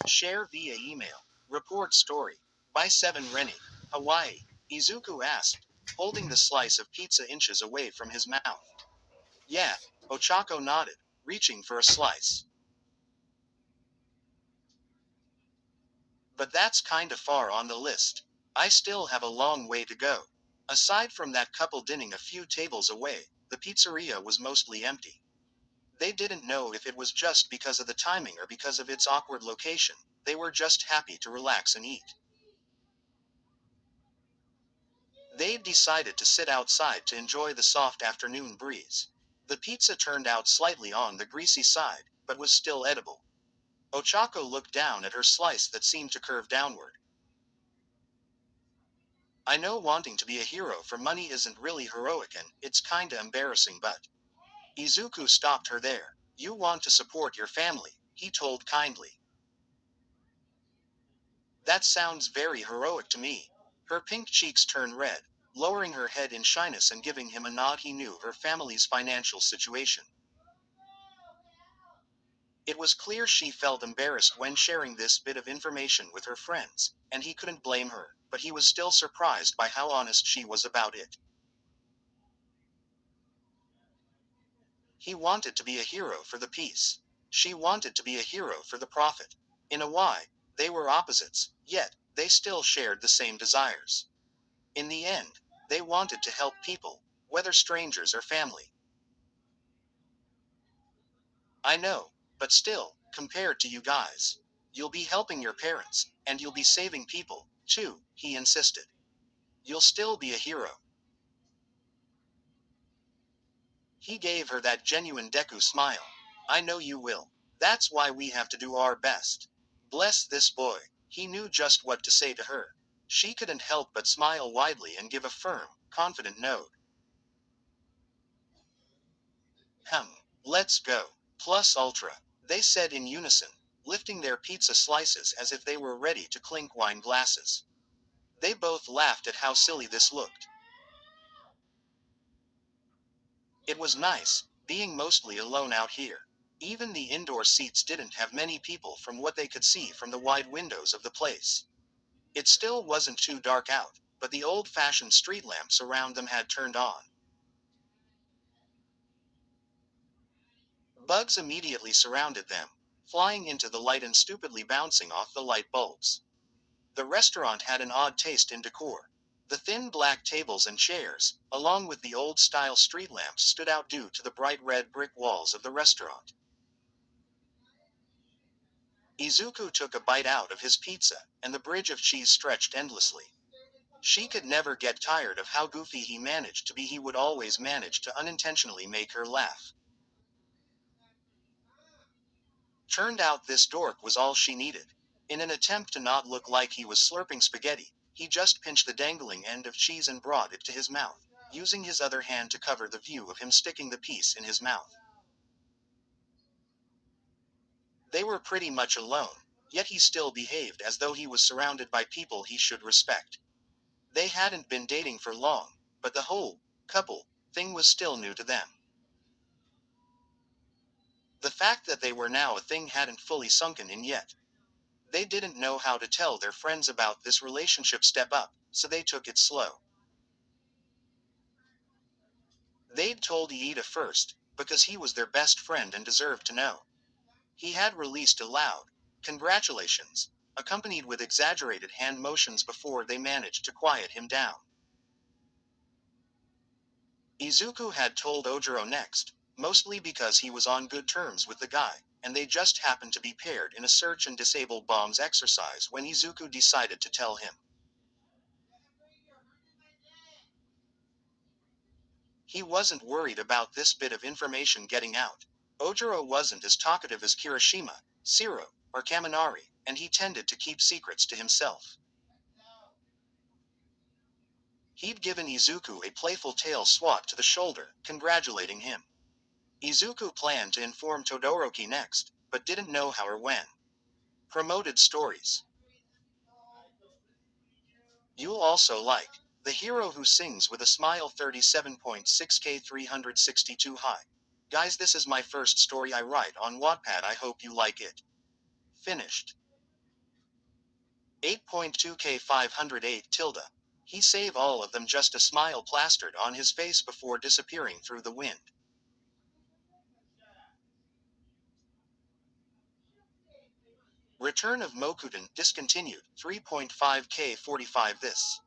Share via email. Report story. By 7 Rennie. Hawaii. Izuku asked, holding the slice of pizza inches away from his mouth. Yeah, Ochako nodded, reaching for a slice. But that's kinda far on the list. I still have a long way to go. Aside from that couple dining a few tables away, the pizzeria was mostly empty. They didn't know if it was just because of the timing or because of its awkward location. They were just happy to relax and eat. They'd decided to sit outside to enjoy the soft afternoon breeze. The pizza turned out slightly on the greasy side, but was still edible. Ochako looked down at her slice that seemed to curve downward. I know wanting to be a hero for money isn't really heroic and it's kinda embarrassing, but Izuku stopped her there. You want to support your family, he told kindly. That sounds very heroic to me. Her pink cheeks turned red, lowering her head in shyness and giving him a nod. He knew her family's financial situation. It was clear she felt embarrassed when sharing this bit of information with her friends, and he couldn't blame her, but he was still surprised by how honest she was about it. He wanted to be a hero for the peace. She wanted to be a hero for the profit. In a way, they were opposites, yet they still shared the same desires. In the end, they wanted to help people, whether strangers or family. I know, but still, compared to you guys, you'll be helping your parents, and you'll be saving people, too, he insisted. You'll still be a hero. He gave her that genuine Deku smile. I know you will. That's why we have to do our best. Bless this boy. He knew just what to say to her. She couldn't help but smile widely and give a firm, confident nod. Let's go. Plus ultra. They said in unison, lifting their pizza slices as if they were ready to clink wine glasses. They both laughed at how silly this looked. It was nice, being mostly alone out here. Even the indoor seats didn't have many people from what they could see from the wide windows of the place. It still wasn't too dark out, but the old-fashioned street lamps around them had turned on. Bugs immediately surrounded them, flying into the light and stupidly bouncing off the light bulbs. The restaurant had an odd taste in decor. The thin black tables and chairs, along with the old-style street lamps, stood out due to the bright red brick walls of the restaurant. Izuku took a bite out of his pizza, and the bridge of cheese stretched endlessly. She could never get tired of how goofy he managed to be. He would always manage to unintentionally make her laugh. Turned out this dork was all she needed. In an attempt to not look like he was slurping spaghetti, he just pinched the dangling end of cheese and brought it to his mouth, using his other hand to cover the view of him sticking the piece in his mouth. They were pretty much alone, yet he still behaved as though he was surrounded by people he should respect. They hadn't been dating for long, but the whole couple thing was still new to them. The fact that they were now a thing hadn't fully sunken in yet. They didn't know how to tell their friends about this relationship step up, so they took it slow. They'd told Iida first, because he was their best friend and deserved to know. He had released a loud, "Congratulations," accompanied with exaggerated hand motions before they managed to quiet him down. Izuku had told Ojiro next, mostly because he was on good terms with the guy, and they just happened to be paired in a search and disable bombs exercise when Izuku decided to tell him. He wasn't worried about this bit of information getting out. Ojiro wasn't as talkative as Kirishima, Siro, or Kaminari, and he tended to keep secrets to himself. He'd given Izuku a playful tail swat to the shoulder, congratulating him. Izuku planned to inform Todoroki next, but didn't know how or when. Promoted stories. You'll also like The Hero Who Sings with a Smile 37.6k 362 high. Guys, this is my first story I write on Wattpad. I hope you like it. Finished. 8.2k 508 tilde. He save all of them, just a smile plastered on his face before disappearing through the wind. Return of Mokuten discontinued. 3.5k 45. This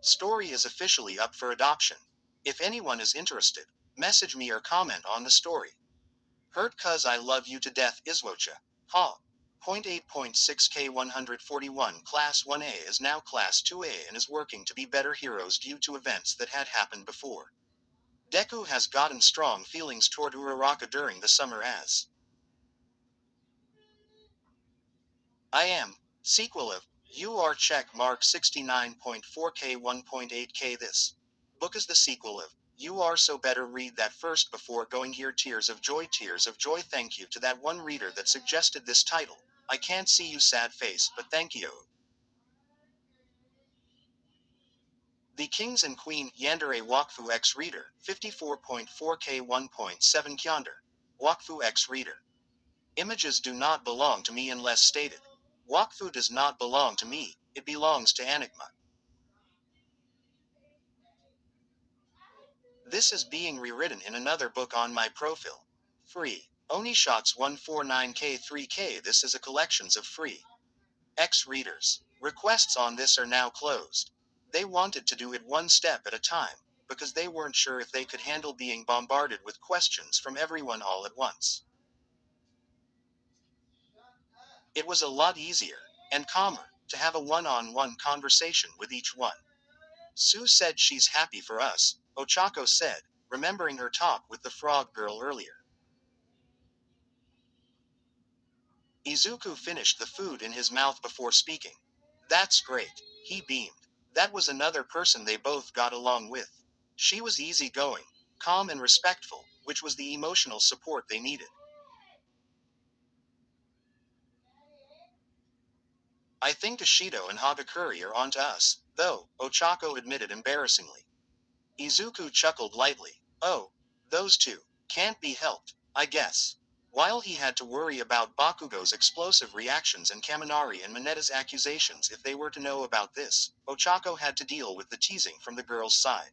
story is officially up for adoption. If anyone is interested, message me or comment on the story. Hurt cuz I love you to death, Izuocha. Ha. 8.6k 141. Class 1A is now Class 2A and is working to be better heroes due to events that had happened before. Deku has gotten strong feelings toward Uraraka during the summer as I am. Sequel of UR check mark 69.4k 1.8k. This book is the sequel of You Are So Better. Read that first before going here. Tears of joy, tears of joy. Thank you to that one reader that suggested this title. I can't see you sad face, but thank you. The Kings and Queen Yandere Wakfu X Reader 54.4k 1.7 Kyonder. Wakfu X Reader. Images do not belong to me unless stated. Wakfu does not belong to me, it belongs to Enigma. This is being rewritten in another book on my profile. Free. Onishots 149k 3k. This is a collections of free X readers. Requests on this are now closed. They wanted to do it one step at a time, because they weren't sure if they could handle being bombarded with questions from everyone all at once. It was a lot easier, and calmer, to have a one-on-one conversation with each one. Sue said she's happy for us, Ochako said, remembering her talk with the frog girl earlier. Izuku finished the food in his mouth before speaking. That's great, he beamed. That was another person they both got along with. She was easygoing, calm and respectful, which was the emotional support they needed. I think Ishido and Hagakure are onto us, though, Ochako admitted embarrassingly. Izuku chuckled lightly. Oh, those two. Can't be helped, I guess. While he had to worry about Bakugo's explosive reactions and Kaminari and Mineta's accusations if they were to know about this, Ochako had to deal with the teasing from the girl's side.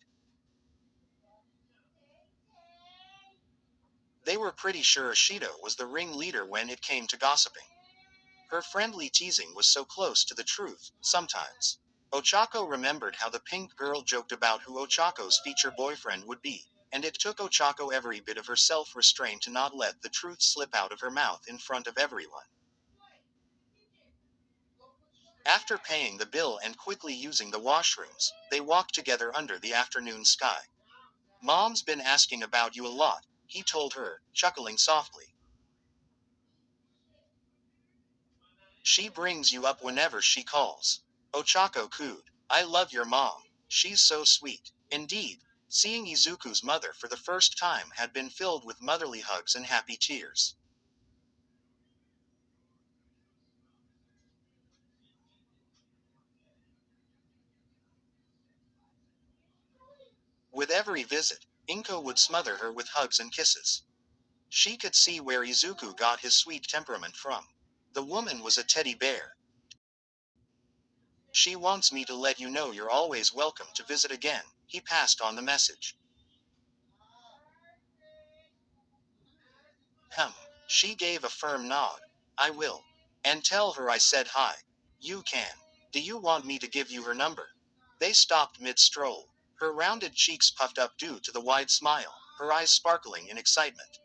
They were pretty sure Ishido was the ringleader when it came to gossiping. Her friendly teasing was so close to the truth, sometimes. Ochako remembered how the pink girl joked about who Ochako's future boyfriend would be, and it took Ochako every bit of her self-restraint to not let the truth slip out of her mouth in front of everyone. After paying the bill and quickly using the washrooms, they walked together under the afternoon sky. Mom's been asking about you a lot, he told her, chuckling softly. She brings you up whenever she calls. Ochako cooed. I love your mom. She's so sweet. Indeed, seeing Izuku's mother for the first time had been filled with motherly hugs and happy tears. With every visit, Inko would smother her with hugs and kisses. She could see where Izuku got his sweet temperament from. The woman was a teddy bear. She wants me to let you know you're always welcome to visit again, he passed on the message. She gave a firm nod. I will. And tell her I said hi. You can. Do you want me to give you her number? They stopped mid-stroll. Her rounded cheeks puffed up due to the wide smile, her eyes sparkling in excitement.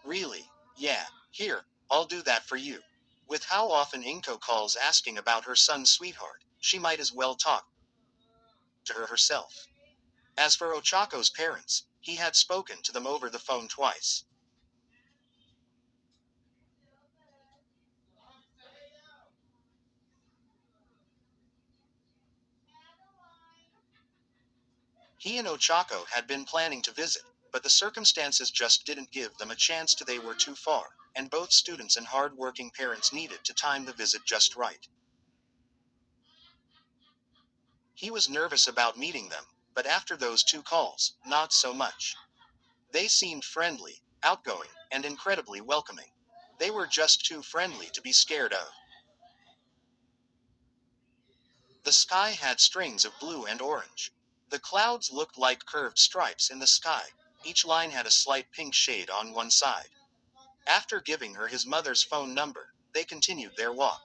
Really? Yeah, here, I'll do that for you. With how often Inko calls asking about her son's sweetheart, she might as well talk to her herself. As for Ochako's parents, he had spoken to them over the phone twice. He and Ochako had been planning to visit, but the circumstances just didn't give them a chance to. They were too far, and both students and hard-working parents needed to time the visit just right. He was nervous about meeting them, but after those two calls, not so much. They seemed friendly, outgoing, and incredibly welcoming. They were just too friendly to be scared of. The sky had strings of blue and orange. The clouds looked like curved stripes in the sky. Each line had a slight pink shade on one side. After giving her his mother's phone number, they continued their walk.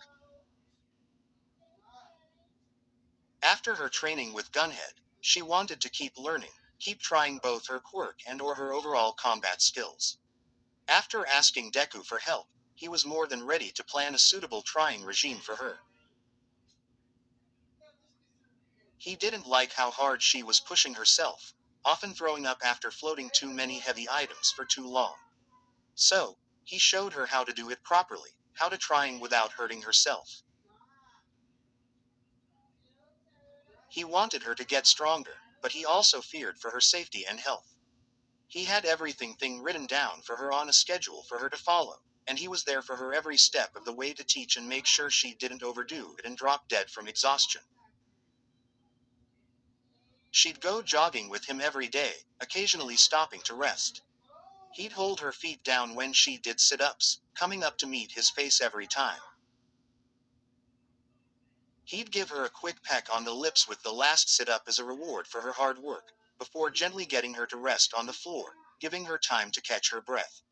After her training with Gunhead, she wanted to keep learning, keep trying both her quirk and or her overall combat skills. After asking Deku for help, he was more than ready to plan a suitable trying regime for her. He didn't like how hard she was pushing herself, often throwing up after floating too many heavy items for too long. So, he showed her how to do it properly, how to trying without hurting herself. He wanted her to get stronger, but he also feared for her safety and health. He had everything written down for her on a schedule for her to follow, and he was there for her every step of the way to teach and make sure she didn't overdo it and drop dead from exhaustion. She'd go jogging with him every day, occasionally stopping to rest. He'd hold her feet down when she did sit-ups, coming up to meet his face every time. He'd give her a quick peck on the lips with the last sit-up as a reward for her hard work, before gently getting her to rest on the floor, giving her time to catch her breath.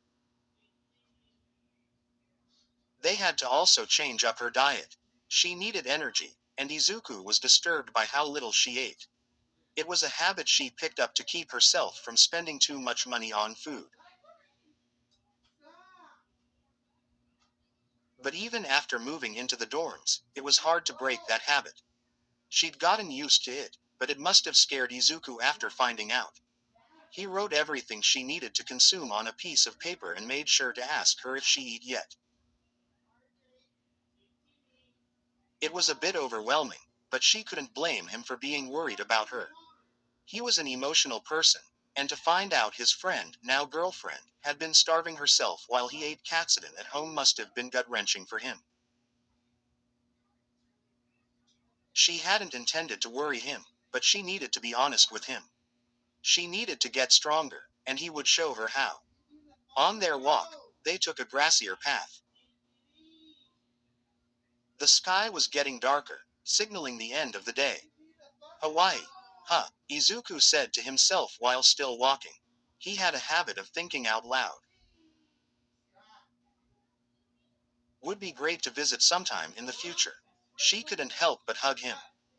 They had to also change up her diet. She needed energy, and Izuku was disturbed by how little she ate. It was a habit she picked up to keep herself from spending too much money on food. But even after moving into the dorms, it was hard to break that habit. She'd gotten used to it, but it must have scared Izuku after finding out. He wrote everything she needed to consume on a piece of paper and made sure to ask her if she eat yet. It was a bit overwhelming, but she couldn't blame him for being worried about her. He was an emotional person, and to find out his friend, now girlfriend, had been starving herself while he ate katsudon at home must have been gut-wrenching for him. She hadn't intended to worry him, but she needed to be honest with him. She needed to get stronger, and he would show her how. On their walk, they took a grassier path. The sky was getting darker, signaling the end of the day. Hawaii. Huh, Izuku said to himself while still walking. He had a habit of thinking out loud. Would be great to visit sometime in the future. She couldn't help but hug him.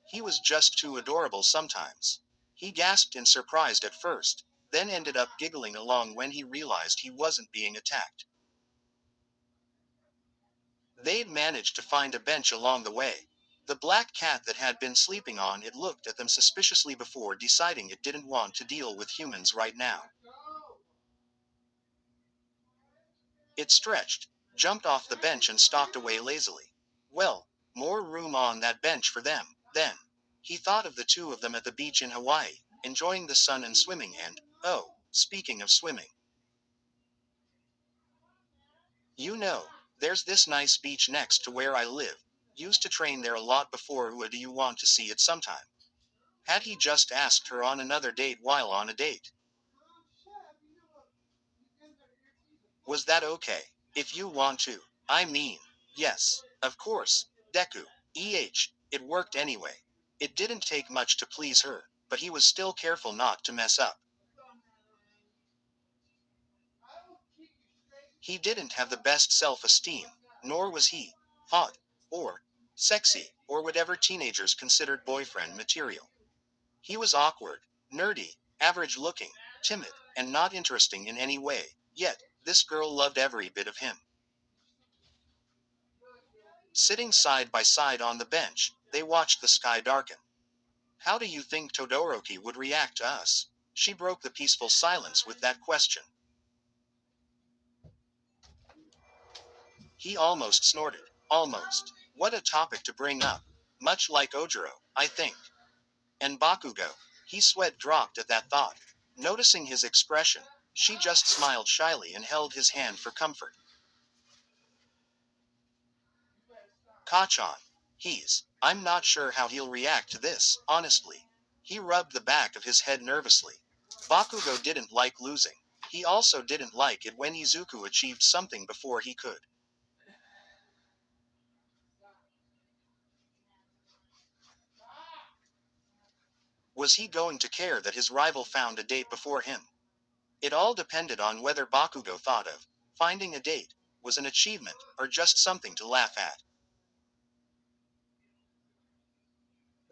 He was just too adorable sometimes. He gasped in surprise at first, then ended up giggling along when he realized he wasn't being attacked. They'd managed to find a bench along the way. The black cat that had been sleeping on it looked at them suspiciously before deciding it didn't want to deal with humans right now. It stretched, jumped off the bench and stalked away lazily. Well, more room on that bench for them, then. He thought of the two of them at the beach in Hawaii, enjoying the sun and swimming and, oh, speaking of swimming. You know, there's this nice beach next to where I live. Used to train there a lot before. Would you want to see it sometime? Had he just asked her on another date while on a date? Was that okay? If you want to. I mean, yes, of course, Deku. It worked anyway. It didn't take much to please her, but he was still careful not to mess up. He didn't have the best self-esteem, nor was he hot, or sexy, or whatever teenagers considered boyfriend material. He was awkward, nerdy, average-looking, timid, and not interesting in any way, yet, this girl loved every bit of him. Sitting side by side on the bench, they watched the sky darken. How do you think Todoroki would react to us? She broke the peaceful silence with that question. He almost snorted. Almost. What a topic to bring up. Much like Ojiro, I think. And Bakugo. His sweat dropped at that thought. Noticing his expression, she just smiled shyly and held his hand for comfort. Kachan. I'm not sure how he'll react to this, honestly. He rubbed the back of his head nervously. Bakugo didn't like losing. He also didn't like it when Izuku achieved something before he could. Was he going to care that his rival found a date before him? It all depended on whether Bakugo thought of finding a date was an achievement or just something to laugh at.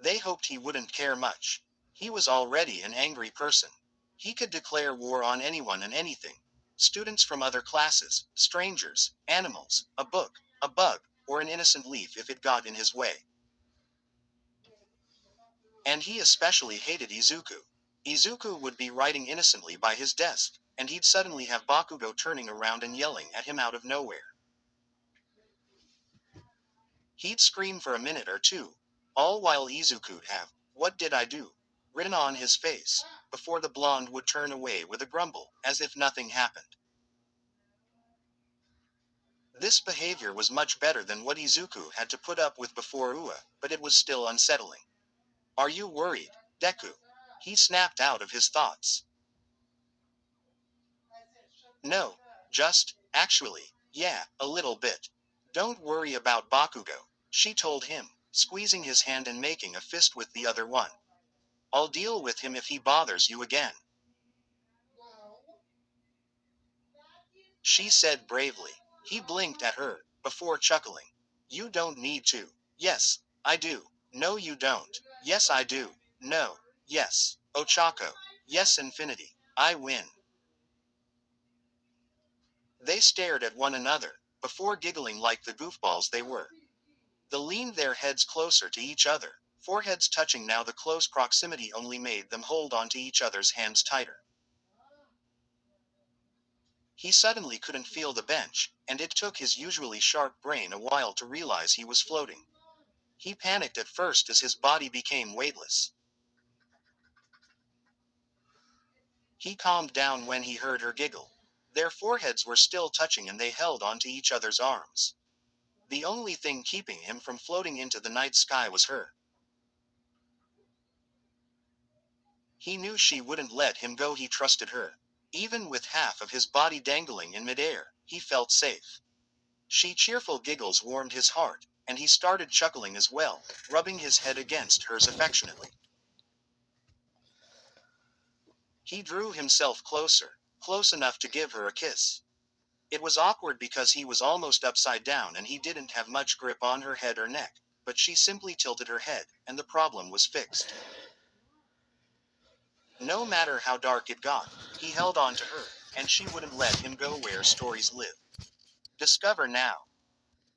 They hoped he wouldn't care much. He was already an angry person. He could declare war on anyone and anything. Students from other classes, strangers, animals, a book, a bug, or an innocent leaf if it got in his way. And he especially hated Izuku. Izuku would be writing innocently by his desk, and he'd suddenly have Bakugo turning around and yelling at him out of nowhere. He'd scream for a minute or two, all while Izuku'd have, "What did I do?" written on his face, before the blonde would turn away with a grumble, as if nothing happened. This behavior was much better than what Izuku had to put up with before Ua, but it was still unsettling. "Are you worried, Deku?" He snapped out of his thoughts. "No, actually, yeah, a little bit." "Don't worry about Bakugo," she told him, squeezing his hand and making a fist with the other one. "I'll deal with him if he bothers you again," she said bravely. He blinked at her, before chuckling. "You don't need to." "Yes, I do." "No you don't." "Yes I do." "No." "Yes." Ochako. "Yes infinity. I win." They stared at one another, before giggling like the goofballs they were. They leaned their heads closer to each other, foreheads touching now the close proximity only made them hold onto each other's hands tighter. He suddenly couldn't feel the bench, and it took his usually sharp brain a while to realize he was floating. He panicked at first as his body became weightless. He calmed down when he heard her giggle. Their foreheads were still touching and they held onto each other's arms. The only thing keeping him from floating into the night sky was her. He knew she wouldn't let him go. He trusted her. Even with half of his body dangling in midair, he felt safe. She cheerful giggles warmed his heart, and he started chuckling as well, rubbing his head against hers affectionately. He drew himself closer, close enough to give her a kiss. It was awkward because he was almost upside down and he didn't have much grip on her head or neck, but she simply tilted her head, and the problem was fixed. No matter how dark it got, he held on to her, and she wouldn't let him go. Where stories live. Discover now.